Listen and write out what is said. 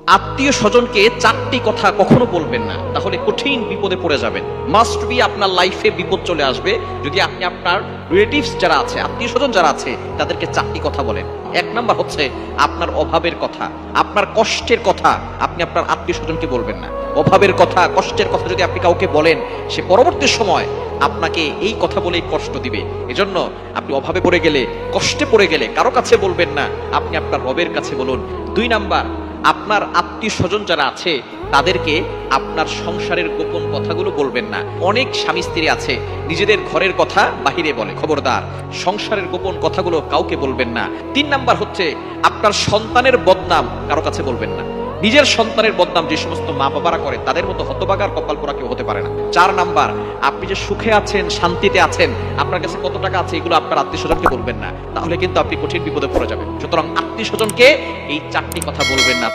আত্মীয় স্বজনকে চারটি কথা কখনো বলবেন না, তাহলে কঠিন বিপদে পড়ে যাবেন। মাস্ট বি আপনার লাইফে বিপদ চলে আসবে যদি আপনি আপনার রিলেটিভস যারা আছে, আত্মীয় স্বজন যারা আছে, তাদেরকে চারটি কথা বলেন। এক নাম্বার হচ্ছে আপনার অভাবের কথা, আপনার কষ্টের কথা আপনি আপনার আত্মীয় স্বজনকে বলবেন না। অভাবের কথা, কষ্টের কথা যদি আপনি কাউকে বলেন, সে পরবর্তী সময় আপনাকে এই কথা বলেই কষ্ট দিবে। এজন্য আপনি অভাবে পড়ে গেলে, কষ্টে পড়ে গেলে কারো কাছে বলবেন না, আপনি আপনার রবের কাছে বলুন। দুই নাম্বার, আপনার আত্মীয় স্বজন যারা আছে তাদেরকে আপনার সংসারের গোপন কথাগুলো বলবেন না। অনেক স্বামী স্ত্রী আছে নিজেদের ঘরের কথা বাহিরে বলে, খবরদার, সংসারের গোপন কথাগুলো কাউকে বলবেন না। তিন নাম্বার হচ্ছে আপনার সন্তানের বদনাম কারো কাছে বলবেন না। নিজের সন্তানের বদনাম যে সমস্ত মা বাবারা করে তাদের মতো হতবাগার কপাল পোড়া কেউ হতে পারে না। চার নাম্বার, আপনি যে সুখে আছেন, শান্তিতে আছেন, আপনার কাছে কত টাকা আছে, এগুলো আপনার আত্মীয় স্বজনকে বলবেন না, তাহলে কিন্তু আপনি কঠিন বিপদে পড়ে যাবেন। সুতরাং আত্মীয় স্বজনকে এই চারটি কথা বলবেন না।